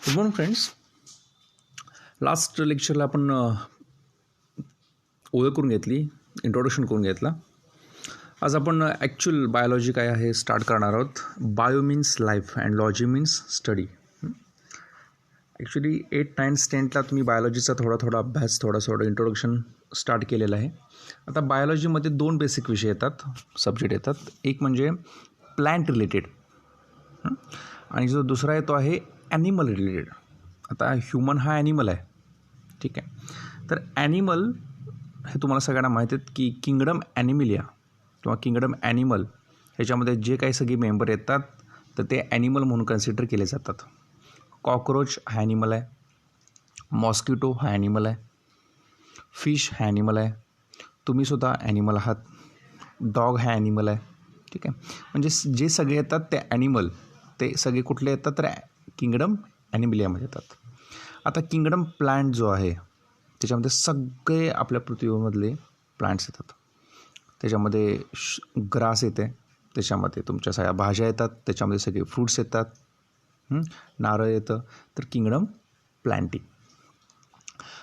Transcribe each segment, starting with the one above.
Good morning friends. Last लेक्चरला आपण ओळख करून घेतली, इंट्रोडक्शन करून घेतला. आज आपण ॲक्च्युअल बायोलॉजी काय आहे स्टार्ट करणार आहोत. Bio means life and logy means study. Actually 8, 9, 10ला तुम्ही बायोलॉजीचा थोडा अभ्यास, थोडं इंट्रोडक्शन स्टार्ट केलेलं आहे. आता बायोलॉजीमध्ये 2 बेसिक विषय येतात, सब्जेक्ट येतात. एक म्हणजे प्लॅन्ट रिलेटेड आणि जो दुसरा आहे तो आहे ॲनिमल रिलेटेड. आता ह्युमन हा ॲनिमल आहे, ठीक आहे. तर ॲनिमल हे तुम्हाला सगळ्यांना माहीत आहेत की किंगडम ॲनिमिलिया किंवा किंगडम ॲनिमल ह्याच्यामध्ये जे काही सगळे मेंबर येतात तर ते ॲनिमल म्हणून कन्सिडर केले जातात. कॉकरोच हा ॲनिमल आहे, मॉस्किटो हा ॲनिमल आहे, फिश हा ॲनिमल आहे, तुम्हीसुद्धा ॲनिमल आहात, डॉग हा ॲनिमल आहे, ठीक आहे. म्हणजे जे सगळे येतात ते ॲनिमल, ते सगळे कुठले येतात तर किंगडम ॲनिमिलियामध्ये येतात. आता किंगडम प्लांट जो आहे त्याच्यामध्ये सगळे आपल्या पृथ्वीमधले प्लांट्स येतात. त्याच्यामध्ये ग्रास येते, त्याच्यामध्ये तुमच्या सगळ्या भाज्या येतात, त्याच्यामध्ये सगळे फ्रूट्स येतात, नारळ येतं. तर किंगडम प्लांटी.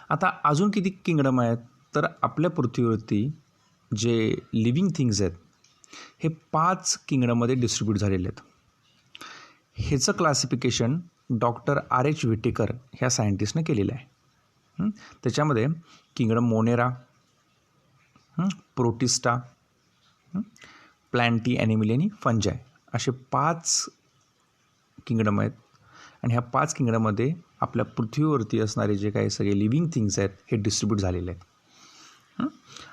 आता अजून किती किंगडम आहेत तर आपल्या पृथ्वीवरती जे लिव्हिंग थिंग्स आहेत हे 5 किंगडममध्ये डिस्ट्रीब्यूट झालेले आहेत. ह्याचं क्लासिफिकेशन डॉक्टर R.H. व्हिटेकर ह्या सायंटिस्टनं केलेलं आहे. त्याच्यामध्ये kingdom Monera, protista, plenty, animal आणि फंजाय असे 5 किंगडम आहेत. आणि ह्या 5 किंगडममध्ये आपल्या पृथ्वीवरती असणारे जे काही सगळे लिव्हिंग थिंग्स आहेत हे डिस्ट्रीब्यूट झालेले आहेत.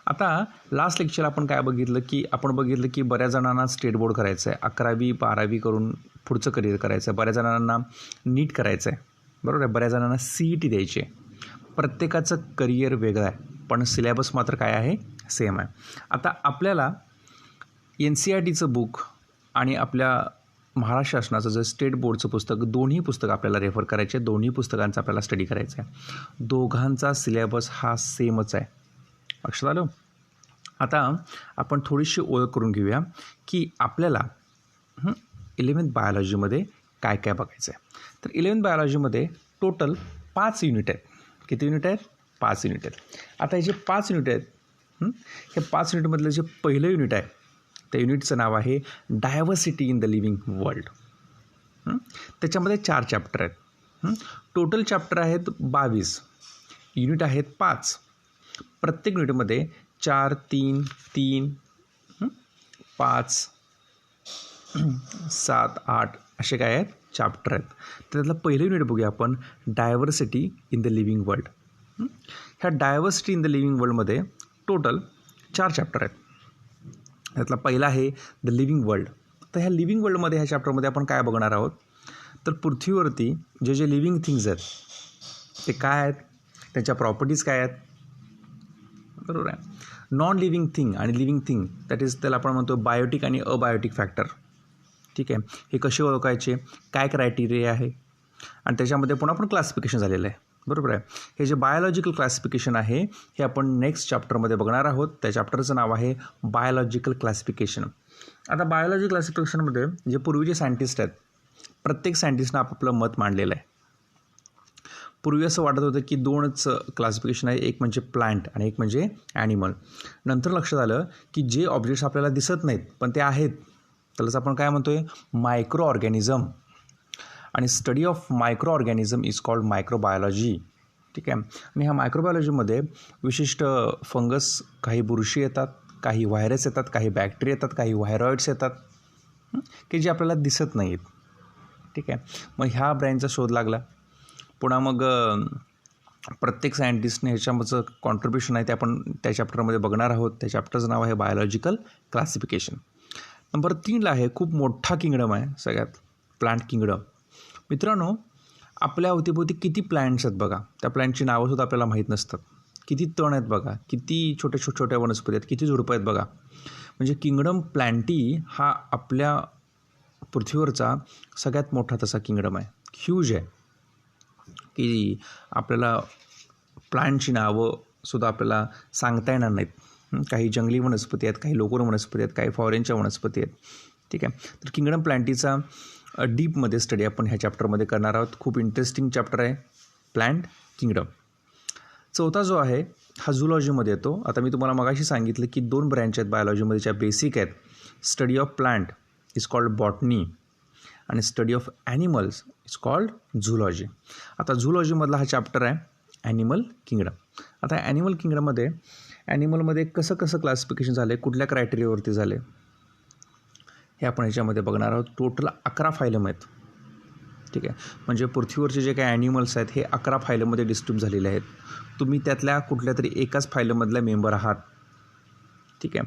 आता लास्ट लेक्चर आपण काय बघितलं की बऱ्याच जणांना स्टेट बोर्ड करायचं आहे, 11वी 12वी करून पुढचं करिअर करायचं आहे, बऱ्याच जणांना नीट करायचं आहे, बरोबर आहे, बऱ्याच जणांना CET द्यायची आहे. प्रत्येकाचं करिअर वेगळं आहे पण सिलेबस मात्र काय आहे, सेम आहे. आता आपल्याला NCERTचं बुक आणि आपल्या महाराष्ट्र शासनाचं जे स्टेट बोर्डचं पुस्तक, दोन्ही पुस्तकं आपल्याला रेफर करायचे, दोन्ही पुस्तकांचा आपल्याला स्टडी करायचा आहे. दोघांचा सिलेबस हा सेमच आहे, लक्षात आलं. आता आपण थोडीशी ओळख करून घेऊया की आपल्याला 11th बायोलॉजीमध्ये काय काय बघायचं आहे. तर 11th बायोलॉजीमध्ये टोटल 5 युनिट आहेत. किती युनिट आहेत? 5 युनिट आहेत. आता हे जे 5 युनिट आहेत, हे 5 युनिटमधलं जे पहिलं युनिट आहे त्या युनिटचं नाव आहे diversity in the living world. त्याच्यामध्ये 4 चॅप्टर आहेत. टोटल चॅप्टर आहेत 22, युनिट आहेत 5. प्रत्येक युनिटमध्ये 4, 3, 3, 5, 7, 8 असे काय आहेत चॅप्टर आहेत. त्यातलं पहिलं युनिट बघूया आपण, diversity in the living world. ह्या डायव्हर्सिटी इन द लिव्हिंग वर्ल्डमध्ये टोटल 4 चॅप्टर आहेत. त्यातला पहिला आहे द लिव्हिंग वर्ल्ड. तर ह्या लिव्हिंग वर्ल्डमध्ये ह्या चॅप्टरमध्ये आपण काय बघणार आहोत तर पृथ्वीवरती जे लिव्हिंग थिंग्स आहेत ते काय आहेत, त्यांच्या प्रॉपर्टीज काय आहेत, बरोबर आहे. नॉन लिव्हिंग थिंग आणि लिव्हिंग थिंग, दॅट इज त्याला आपण म्हणतो बायोटिक आणि अबायोटिक फॅक्टर, ठीक आहे. हे कसे ओळखायचे, काय क्रायटेरिया आहे, आणि त्याच्यामध्ये पुन्हा पण क्लासिफिकेशन झालेलं आहे, बरोबर आहे. हे जे बायोलॉजिकल क्लासिफिकेशन आहे हे आपण नेक्स्ट चॅप्टरमध्ये बघणार आहोत. त्या चॅप्टरचं नाव आहे बायोलॉजिकल क्लासिफिकेशन. आता बायोलॉजी क्लासिफिकेशनमध्ये जे पूर्वीचे सायंटिस्ट आहेत, प्रत्येक सायंटिस्टनं आपापलं मत मांडलेलं आहे. पूर्वी असं वाटत होतं की 2च क्लासिफिकेशन आहे, एक म्हणजे प्लांट आणि एक म्हणजे ॲनिमल. नंतर लक्षात आलं की जे ऑब्जेक्ट्स आपल्याला दिसत नाहीत पण ते आहेत त्यालाच आपण काय म्हणतो आहे, मायक्रो ऑर्गॅनिझम. आणि study of micro organism is called microbiology, ठीक आहे. आणि ह्या मायक्रोबायोलॉजीमध्ये विशिष्ट फंगस, काही बुरशी येतात, काही व्हायरस येतात, काही बॅक्टेरिया येतात, काही व्हायरॉइड्स येतात की जे आपल्याला दिसत नाहीत, ठीक आहे. मग ह्या ब्रँचचा शोध लागला. पुन्हा मग प्रत्येक सायंटिस्टने ह्याच्यामधचं कॉन्ट्रीब्युशन आहे ते आपण त्या चॅप्टरमध्ये बघणार आहोत. त्या चॅप्टरचं नाव आहे बायोलॉजिकल क्लासिफिकेशन. नंबर 3ला आहे खूप मोठा किंगडम आहे सगळ्यात, प्लांट किंगडम. मित्रांनो, आपल्या अवतीभोवती किती प्लॅन्ट्स आहेत बघा, त्या प्लॅन्टची नावंसुद्धा आपल्याला माहीत नसतात. किती तण आहेत बघा, किती छोट्या वनस्पती आहेत, किती झुडपं आहेत बघा. म्हणजे किंगडम प्लॅन्टी हा आपल्या पृथ्वीवरचा सगळ्यात मोठा तसा किंगडम आहे, ह्यूज आहे, की आपल्याला प्लांटची नावंसुद्धा आपल्याला सांगता येणार नाहीत. काही जंगली वनस्पती आहेत, काही लोकल वनस्पती आहेत, काही फॉरेनच्या वनस्पती आहेत, ठीक आहे. तर किंगडम प्लॅन्टीचा डीपमध्ये स्टडी आपण ह्या चॅप्टरमध्ये करणार आहोत. खूप इंटरेस्टिंग चॅप्टर आहे प्लांट किंगडम. चौथा जो आहे हा झूलॉजीमध्ये येतो. आता मी तुम्हाला मगाशी सांगितलं की 2 ब्रँच आहेत बायोलॉजीमध्ये ज्या बेसिक आहेत. Study of plant is called botany आणि study of animals is called zoology. आता झूलॉजीमधला हा चॅप्टर आहे ॲनिमल किंगडम. आता ॲनिमल किंगडममध्ये ॲनिमलमध्ये कसं कसं क्लासिफिकेशन झाले, कुठल्या क्रायटेरियावरती झाले हे आपण ह्याच्यामध्ये बघणार आहोत. टोटल 11 फायलम आहेत. ठीक आहे, म्हणजे पृथ्वीवरचे जे काही ॲनिमल्स आहेत हे 11 फायलममध्ये डिस्ट्रीब्यूट झालेले आहेत. तुम्ही त्यातल्या कुठल्या तरी एकाच फायलमधला मेंबर आहात. ठीक आहे,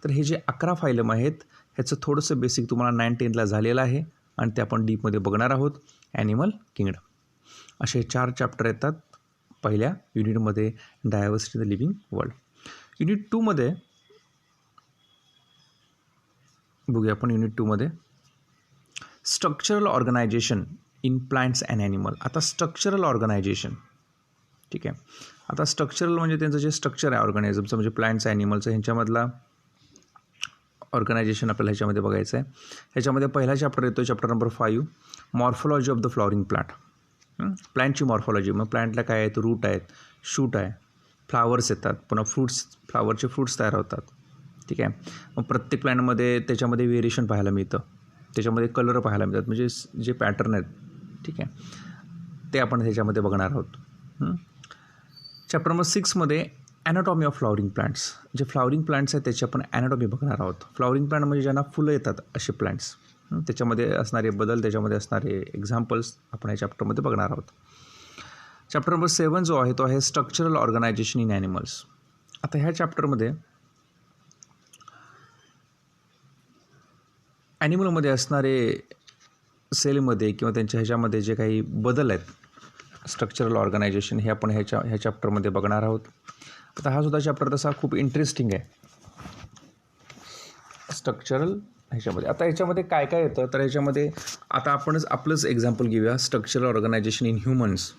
तर हे जे 11 फायलम आहेत ह्याचं थोडंसं बेसिक तुम्हाला 9-10ला झालेलं आहे आणि ते आपण डीपमध्ये बघणार आहोत. ॲनिमल किंगडम असे 4 चॅप्टर येतात पहिल्या युनिटमध्ये diversity in the living world. Unit 2मध्ये बघूया आपण. युनिट 2मध्ये structural organisation in plants and animal. आता स्ट्रक्चरल ऑर्गनायझेशन, ठीक आहे, आता स्ट्रक्चरल म्हणजे त्यांचं जे स्ट्रक्चर आहे ऑर्गॅनिझमचं म्हणजे प्लांट्स ॲनिमलचं ह्यांच्यामधला ऑर्गनायझेशन आपल्याला ह्याच्यामध्ये बघायचं आहे. ह्याच्यामध्ये पहिला चॅप्टर येतो chapter number 5 morphology of the flowering plant. प्लांटची मॉर्फोलॉजी, मग प्लांटला काय आहेत, रूट आहेत, शूट आहे, फ्लावर्स येतात, पुन्हा फ्रूट्स, फ्लावरचे फ्रूट्स तयार होतात. ठीक आहे, मग प्रत्येक प्लांटमध्ये त्याच्यामध्ये व्हेरिएशन पाहायला मिळतं, त्याच्यामध्ये कलर पाहायला मिळतात, म्हणजे जे पॅटर्न आहेत. ठीक आहे, ते आपण ह्याच्यामध्ये बघणार आहोत. चॅप्टर नंबर 6मध्ये ॲनाटॉमी ऑफ फ्लॉवरिंग प्लांट्स. जे फ्लॉवरिंग प्लांट्स आहेत त्याची आपण ॲनाटॉमी बघणार आहोत. फ्लॉवरिंग प्लांट म्हणजे ज्यांना फुलं येतात असे प्लांट्स, त्याच्यामध्ये असणारे बदल, त्याच्यामध्ये असणारे एक्झाम्पल्स आपण या चॅप्टरमध्ये बघणार आहोत. चॅप्टर नंबर 7 जो आहे तो आहे स्ट्रक्चरल ऑर्गनायझेशन इन ॲनिमल्स. आता ह्या चॅप्टरमध्ये ॲनिमलमध्ये असणारे सेलमध्ये किंवा त्यांच्या ह्याच्यामध्ये जे काही बदल आहेत स्ट्रक्चरल ऑर्गनायझेशन हे आपण ह्या चॅप्टरमध्ये बघणार आहोत. आता हा सुद्धा चॅप्टर तसा खूप इंटरेस्टिंग आहे स्ट्रक्चरल ह्याच्यामध्ये. आता ह्याच्यामध्ये काय काय येतं तर ह्याच्यामध्ये आता आपणच आपलंच एक्झाम्पल घेऊया स्ट्रक्चरल ऑर्गनायझेशन इन ह्युमन्स.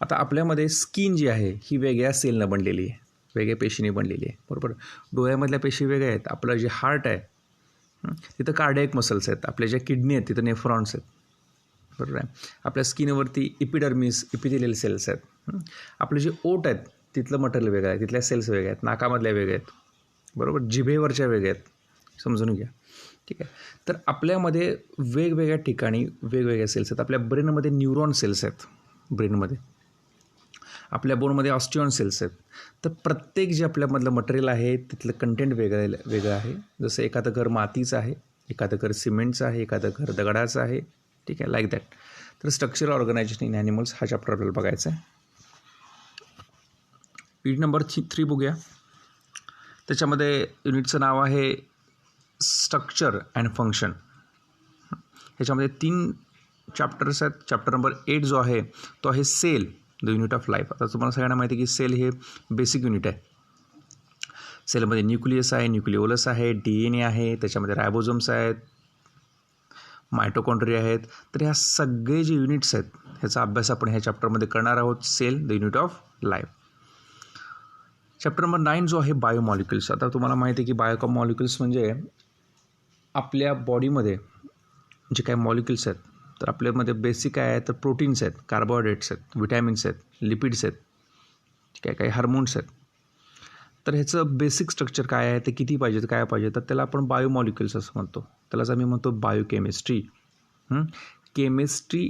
आता आपल्यामध्ये स्किन जी आहे ही वेगळ्या सेलनं बनलेली आहे, वेगळ्या पेशीने बनलेली आहे, बरोबर. डोळ्यामधल्या पेशी वेगळ्या आहेत. आपलं जे हार्ट आहे तिथं कार्डियक मसल्स आहेत, आपल्या ज्या किडनी आहेत तिथं नेफ्रॉन्स आहेत, बरोबर आहे. आपल्या स्किनवरती इपिडर्मिस, इपिथेलियल सेल्स आहेत. आपले जे ओठ आहेत तिथलं मटेरियल वेगळं आहे, तिथल्या सेल्स वेगळ्या आहेत, नाकामधल्या वेगळ्या आहेत, बरोबर, जिभेवरच्या वेगळ्या आहेत, समजून घ्या. ठीक आहे, तर आपल्यामध्ये वेगवेगळ्या ठिकाणी वेगवेगळ्या सेल्स आहेत. आपल्या ब्रेनमध्ये न्यूरॉन सेल्स आहेत, ब्रेनमध्ये आपल्या बोनमध्ये ऑस्टिऑन सेल्स आहेत. तर प्रत्येक जे आपल्यामधलं मटेरियल आहे तिथलं कंटेंट वेगळं आहे. जसं एखादं घर मातीचं आहे, एखादं घर सिमेंटचं आहे, एखादं घर दगडाचं आहे. ठीक आहे, लाईक दॅट. तर स्ट्रक्चरल ऑर्गनायझेशन इन ॲनिमल्स हा चॅप्टर आपल्याला बघायचा आहे. युनिट नंबर 3 बघूया. त्याच्यामध्ये युनिटचं नाव आहे स्ट्रक्चर अँड फंक्शन. ह्याच्यामध्ये 3 चॅप्टर्स आहेत. चॅप्टर नंबर 8 जो आहे तो आहे cell the unit of life. आता तुम्हाला सगळ्यांना माहिती आहे की सेल हे बेसिक युनिट आहे. सेलमध्ये न्यूक्लियस आहे, न्यूक्लिओलस आहे, DNA आहे, त्याच्यामध्ये रायबोझोम्स आहेत, मायटोकॉन्ड्रिया आहेत. तर ह्या सगळे जे युनिट्स आहेत ह्याचा अभ्यास आपण ह्या चॅप्टरमध्ये करणार आहोत. Cell the unit of life. Chapter number 9 जो आहे बायोमॉलिक्युल्स. आता तुम्हाला माहिती आहे की बायोमॉलिक्युल्स म्हणजे आपल्या बॉडीमध्ये जे काही मॉलिक्युल्स आहेत तर आपल्यामध्ये बेसिक काय आहे तर प्रोटीन्स आहेत, कार्बोहायड्रेट्स आहेत, विटॅमिन्स आहेत, लिपिड्स आहेत, ठीक आहे, काही हार्मोन्स आहेत. तर ह्याचं बेसिक स्ट्रक्चर काय आहे, ते किती पाहिजे, काय पाहिजे, तर त्याला आपण बायोमॉलिक्युल्स असं म्हणतो. त्यालाच आम्ही म्हणतो biochemistry. Chemistry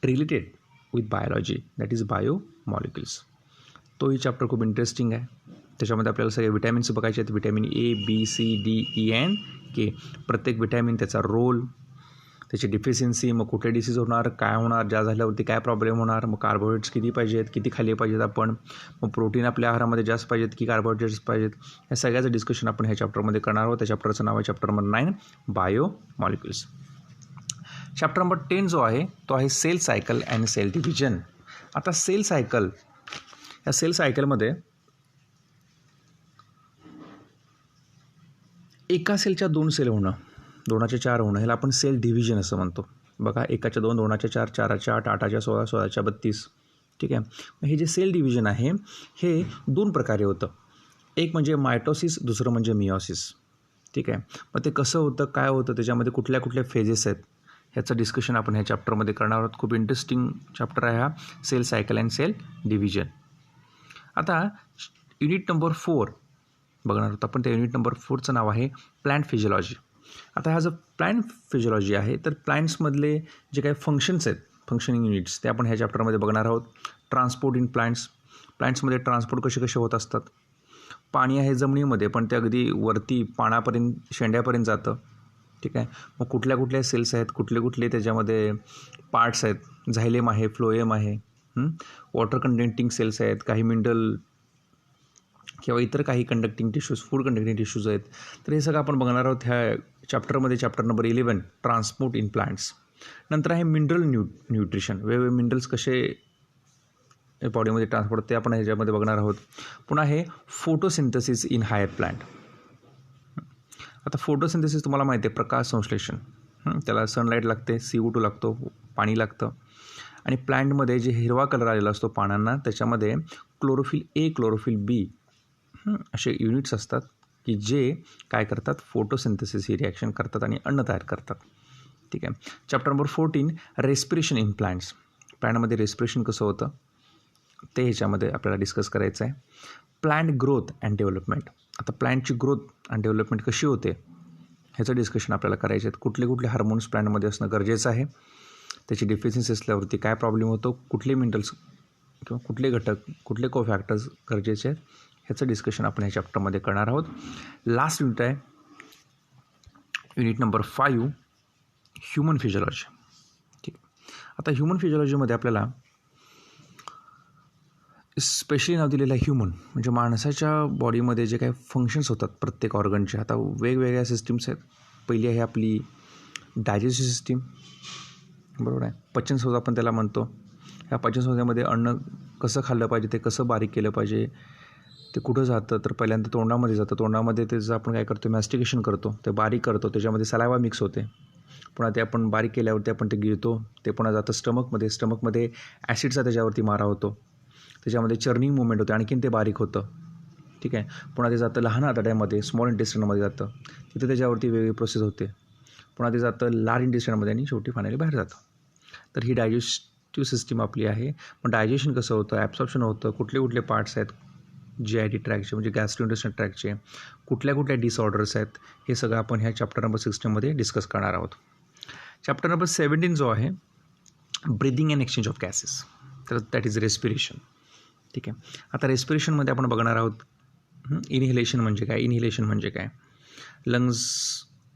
related with biology, that is biomolecules. तोही चॅप्टर खूप इंटरेस्टिंग आहे. त्याच्यामध्ये आपल्याला सगळे विटॅमिन्स बघायचे आहेत. Vitamin A, B, C, D, E and K. प्रत्येक विटॅमिन त्याचा रोल, त्याची डिफिशियन्सी, मग कुठले डिसीज होणार, काय होणार, ज्या झाल्यावरती काय प्रॉब्लेम होणार, मग कार्बोहायड्रेट्स किती पाहिजेत, किती खाल्ले पाहिजेत आपण, मग प्रोटीन आपल्या आहारामध्ये जास्त पाहिजेत की कार्बोहायड्रेट्स पाहिजेत, या सगळ्याचं डिस्कशन आपण ह्या चॅप्टरमध्ये करणार आहोत. त्या चॅप्टरचं नाव आहे chapter number 9 biomolecules. Chapter number 10 जो आहे तो आहे cell cycle and cell division. आता सेल सायकल, या सेल सायकलमध्ये एका सेलच्या 2 सेल होणं, 2च्या 4 होणं, ह्याला आपण सेल डिव्हिजन असं म्हणतो. बघा, 1च्या 2, 2च्या 4, 4च्या 8, 8च्या 16, 16च्या 32. ठीक आहे, हे जे सेल डिव्हिजन आहे हे 2 प्रकारे होतं. एक म्हणजे मायटोसिस, दुसरं म्हणजे मिओसिस. ठीक आहे. मग ते कसं होतं, काय होतं, त्याच्यामध्ये कुठल्या कुठल्या फेजेस आहेत, ह्याचं डिस्कशन आपण ह्या चॅप्टरमध्ये करणार आहोत. खूप इंटरेस्टिंग चॅप्टर आहे हा, cell cycle and cell division. आता युनिट नंबर 4 बघणार आहोत आपण. त्या युनिट नंबर 4चं नाव आहे प्लांट फिजिओलॉजी. आता हा जो प्लांट फिजिओलॉजी आहे, तर प्लांट्समधले जे काही फंक्शन्स आहेत, फंक्शनिंग युनिट्स, ते आपण ह्या चॅप्टरमध्ये बघणार आहोत. ट्रान्सपोर्ट इन प्लांट्स, प्लांट्समध्ये ट्रान्सपोर्ट कसे कसे होत असतात. पाणी आहे जमिनीमध्ये, पण ते अगदी वरती पानापर्यंत, शेंड्यापर्यंत जातं. ठीक आहे. मग कुठल्या कुठल्या सेल्स आहेत, कुठले कुठले त्याच्यामध्ये पार्ट्स आहेत. झायलेम आहे, फ्लोएम आहे, वॉटर कंटेंटिंग सेल्स आहेत, काही मिनरल किंवा इतर काही conducting tissues, food conducting tissues आहेत. तर हे सगळं आपण बघणार आहोत ह्या चॅप्टरमध्ये. Chapter number 11 transport in plants. नंतर आहे मिनरल न्यूट्रिशन, वेगवेगळे मिनरल्स कसे बॉडीमध्ये ट्रान्सपोर्ट, ते आपण ह्याच्यामध्ये बघणार आहोत. पुन्हा आहे फोटोसिंथेसिस इन हायर प्लांट. आता फोटोसिंथेसिस तुम्हाला माहिती आहे, प्रकाश संश्लेषण. त्याला सनलाईट लागते, CO2 लागतो, पाणी लागतं. आणि प्लांटमध्ये जे हिरवा कलर आलेला असतो पानांना, त्याच्यामध्ये क्लोरोफिल A, क्लोरोफिल B असे युनिट्स असतात की जे काय करतात, फोटोसिंथेसिस ही रिॲक्शन करतात आणि अन्न तयार करतात. ठीक आहे. Chapter number 14 respiration in plants. प्लांटमध्ये रेस्पिरेशन कसं होतं ते ह्याच्यामध्ये आपल्याला डिस्कस करायचं आहे. Plant growth and development. आता प्लांटची ग्रोथ आणि डेव्हलपमेंट कशी होते ह्याचं डिस्कशन आपल्याला करायचे आहेत. कुठले कुठले हार्मोन्स प्लांटमध्ये असणं गरजेचं आहे, त्याची डिफिशियन्सी असल्यावरती काय प्रॉब्लेम होतो, कुठले मिनरल्स किंवा कुठले घटक, कुठले कोफॅक्टर्स गरजेचे आहेत, ह्याचं डिस्कशन आपण ह्या चॅप्टरमध्ये करणार आहोत. लास्ट युनिट आहे युनिट नंबर 5 ह्युमन फिजिओलॉजी. ठीक. आता ह्युमन फिजिओलॉजीमध्ये आपल्याला स्पेशली नाव दिलेलं आहे ह्युमन, म्हणजे माणसाच्या बॉडीमध्ये जे काही फंक्शन्स होतात प्रत्येक ऑर्गनचे. आता वेगवेगळ्या सिस्टीम्स आहेत. पहिली आहे आपली डायजेस्टिव्ह सिस्टीम, बरोबर आहे. पचनसंस्था आपण त्याला म्हणतो. ह्या पचनसंस्थेमध्ये अन्न कसं खाल्लं पाहिजे, ते कसं बारीक केलं पाहिजे, ते कुठं जातं, तर पहिल्यांदा तोंडामध्ये जातं. तोंडामध्ये त्याचं आपण काय करतो, मॅस्टिकेशन करतो, ते बारीक करतो, त्याच्यामध्ये सलायवा मिक्स होते. पुन्हा ते आपण बारीक केल्यावरती आपण ते गिळतो, ते पुन्हा जातं स्टमकमध्ये. स्टमकमध्ये ॲसिडचा त्याच्यावरती मारा होतो, त्याच्यामध्ये चर्निंग मुवमेंट होते, आणखीन ते बारीक होतं. ठीक आहे. पुन्हा ते जातं लहान आतड्यामध्ये, स्मॉल इंटेस्टाइनमध्ये जातं, तिथे त्याच्यावरती वेगळी प्रोसेस होते. पुन्हा ते जातं लार्ज इंटेस्टाइनमध्ये आणि शेवटी फायनली बाहेर जातं. तर ही डायजेस्टिव्ह सिस्टीम आपली आहे. मग डायजेशन कसं होतं, ॲब्सॉर्प्शन होतं, कुठले कुठले पार्ट्स आहेत GIT ट्रॅकचे, म्हणजे गॅस्ट्रोइंटेस्टाइनल ट्रॅकचे, कुठल्या कुठल्या डिसऑर्डर्स आहेत, हे सगळं आपण ह्या चॅप्टर नंबर 16मध्ये डिस्कस करणार आहोत. चॅप्टर नंबर 17 जो आहे breathing and exchange of gases, तर दॅट इज रेस्पिरेशन. ठीक आहे. आता रेस्पिरेशनमध्ये आपण बघणार आहोत इनहेलेशन म्हणजे काय, इनहेलेशन म्हणजे काय, लंग्स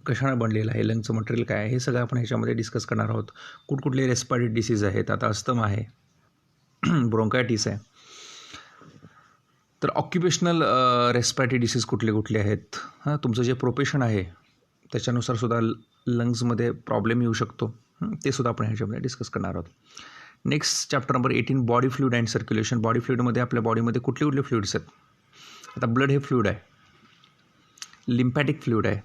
कशानं बनलेलं आहे, लंगचं मटेरियल काय आहे, हे सगळं आपण ह्याच्यामध्ये डिस्कस करणार आहोत. कुठकुठले रेस्पिरेटरी डिसीज आहेत. आता अस्थमा आहे, ब्रोंकायटिस आहे. तर ऑक्युपेशनल रेस्पिरेटरी डिसीज कुठले कुठले आहेत, तुमचं जे प्रोफेशन आहे त्याच्यानुसार सुद्धा लंग्समध्ये प्रॉब्लेम येऊ शकतो, ते सुद्धा आपण ह्याच्यामध्ये डिस्कस करणार आहोत. Next chapter number 18 body fluid and circulation. Body फ्लुइडमध्ये आपल्या बॉडीमध्ये कुठले कुठले फ्लुइड्स आहेत. आता ब्लड हे फ्लुइड आहे, लिम्फॅटिक फ्लुइड आहे.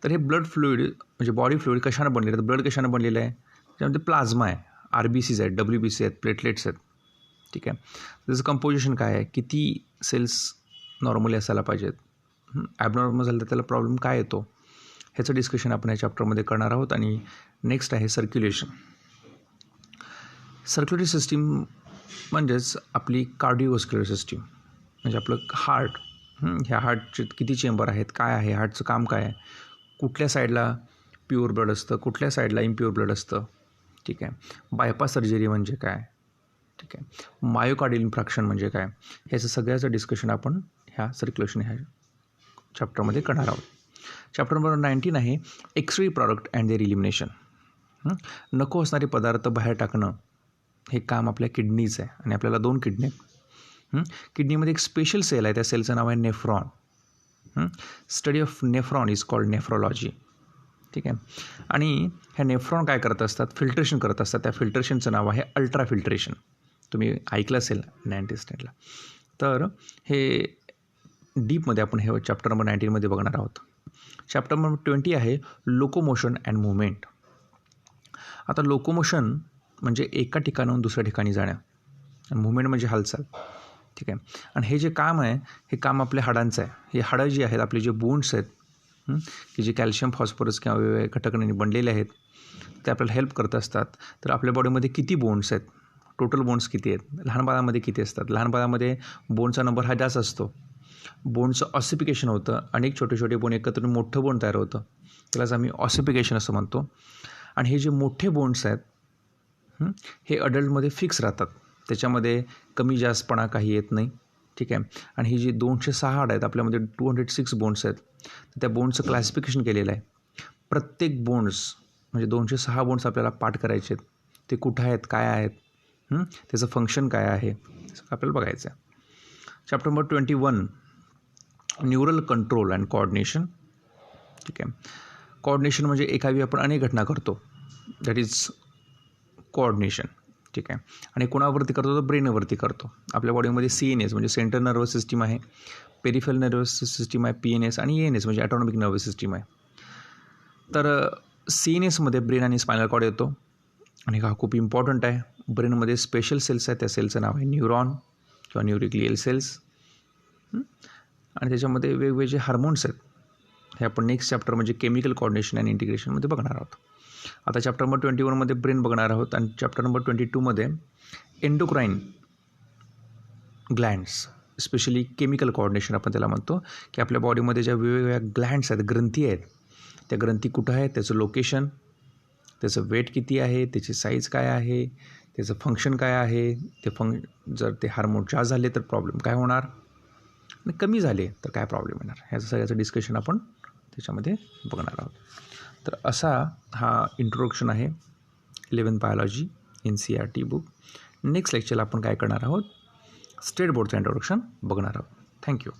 तर हे ब्लड फ्लुइड म्हणजे बॉडी फ्लुइड कशानं बनलेलं आहे, ब्लड कशानं बनलेलं आहे, त्याच्यामध्ये प्लाझ्मा आहे, RBCs आहेत, WBC आहेत, प्लेटलेट्स आहेत. ठीक आहे. त्याचं कंपोजिशन काय आहे, किती सेल्स नॉर्मली असायला पाहिजेत, ॲबनॉर्मल झालं तर त्याला प्रॉब्लेम काय येतो, ह्याचं डिस्कशन आपण या चॅप्टरमध्ये करणार आहोत. आणि नेक्स्ट आहे सर्क्युलेशन. सर्क्युलेटरी सिस्टीम म्हणजेच आपली कार्डिओव्हास्क्युलर सिस्टीम, म्हणजे आपलं हार्ट. ह्या हार्टचे किती चेंबर आहेत, काय आहे, हार्टचं काम काय आहे, कुठल्या साईडला प्युअर ब्लड असतं, कुठल्या साईडला इम्प्युअर ब्लड असतं. ठीक आहे. बायपास सर्जरी म्हणजे काय, ठीक आहे, मायोकार्डियल इन्फ्रॅक्शन म्हणजे काय, ह्याचं सगळ्याचं डिस्कशन आपण ह्या सर्क्युलेशन ह्या चॅप्टरमध्ये करणार आहोत. चॅप्टर नंबर 19 आहे excretory product and their elimination. नको असणारे पदार्थ बाहेर टाकणं हे काम आपल्या किडनीचं आहे. आणि आपल्याला 2 किडनी आहेत. किडनीमध्ये एक स्पेशल सेल आहे, त्या सेलचं नाव आहे nephron. Study of nephron is called nephrology. ठीक आहे. आणि ह्या नेफ्रॉन काय करत असतात, फिल्ट्रेशन करत असतात. त्या फिल्ट्रेशनचं नाव आहे अल्ट्रा फिल्ट्रेशन. तुम्ही ऐकलं असेल 19ला. तर हे डीपमध्ये आपण हे चॅप्टर नंबर 19मध्ये बघणार आहोत. चॅप्टर नंबर 20 आहे लोकोमोशन अँड मुवमेंट. आता लोकोमोशन म्हणजे एका ठिकाणाहून दुसऱ्या ठिकाणी जाणं, आणि मुवमेंट म्हणजे हालचाल. ठीक आहे. आणि हे जे काम आहे हे काम आपल्या हाडांचं आहे. हे हाडं जी आहेत, आपले जे बोन्स आहेत, की जे कॅल्शियम फॉस्फरस किंवा वेगवेगळ्या घटकांनी बनलेले आहेत ते आपल्याला हेल्प करत असतात. तर आपल्या बॉडीमध्ये किती बोन्स आहेत, टोटल बोन्स किती आहेत, लहान बाळामध्ये किती असतात. लहान बाळामध्ये बोनचा नंबर हा जास्त असतो. बोनचं ऑसिफिकेशन होतं, अनेक छोटे छोटे बोन एकत्र मोठं बोन तयार होतं, त्यालाच आम्ही ऑसिफिकेशन असं म्हणतो. आणि हे जे मोठे बोन्स आहेत हे अडल्टमध्ये फिक्स राहतात, त्याच्यामध्ये कमी जास्तपणा काही येत नाही. ठीक आहे. आणि ही जी 206 हाड आहेत आपल्यामध्ये 206 बोन्स आहेत, तर त्या बोन्सचं क्लासिफिकेशन केलेलं आहे. प्रत्येक बोन्स म्हणजे 206 बोन्स आपल्याला पाठ करायचे आहेत. ते कुठं आहेत, काय आहेत, त्याचं फंक्शन काय आहे, आपल्याला बघायचं आहे. Chapter number 21 neural control and coordination. ठीक आहे. कोऑर्डिनेशन म्हणजे एकावेळी आपण अनेक घटना करतो, दॅट इज कोऑर्डिनेशन. ठीक आहे. आणि कोणावरती करतो तर ब्रेनवरती करतो. आपल्या बॉडीमध्ये CNS म्हणजे सेंट्रल नर्वस सिस्टीम आहे, पेरिफेरल नर्वस सिस्टीम आहे PNS, आणि ANS म्हणजे ॲटॉनॉमिक नर्वस सिस्टीम आहे. तर CNSमध्ये ब्रेन आणि स्पायनल कॉर्ड येतो आणि हा खूप इम्पॉर्टंट आहे. ब्रेनमध्ये स्पेशल सेल्स आहेत, त्या सेलचं नाव आहे न्यूरॉन किंवा न्यूरिक्लियल सेल्स. आणि त्याच्यामध्ये वेगवेगळे जे हार्मोन्स आहेत हे आपण नेक्स्ट चॅप्टर म्हणजे केमिकल कोऑर्डिनेशन अँड इंटिग्रेशनमध्ये बघणार आहोत. आता चॅप्टर नंबर 21मध्ये ब्रेन बघणार आहोत आणि चॅप्टर नंबर 22मध्ये endocrine glands, specially chemical coordination आपण त्याला म्हणतो, की आपल्या बॉडीमध्ये ज्या वेगवेगळ्या ग्लँड्स आहेत, ग्रंथी आहेत, त्या ग्रंथी कुठं आहेत, त्याचं लोकेशन, त्याचं वेट किती आहे, त्याची साईज काय आहे, त्याचं फंक्शन काय आहे, ते जर ते हार्मोन जास्त झाले तर प्रॉब्लेम काय होणार, आणि कमी झाले तर काय प्रॉब्लेम येणार, ह्याचं सगळ्याचं डिस्कशन आपण त्याच्यामध्ये बघणार आहोत. तर असा हा इंट्रोडक्शन आहे 11th biology NCERT book. Next लेक्चरला आपण काय करणार आहोत, स्टेट बोर्डचं इंट्रोडक्शन बघणार आहोत. थँक्यू.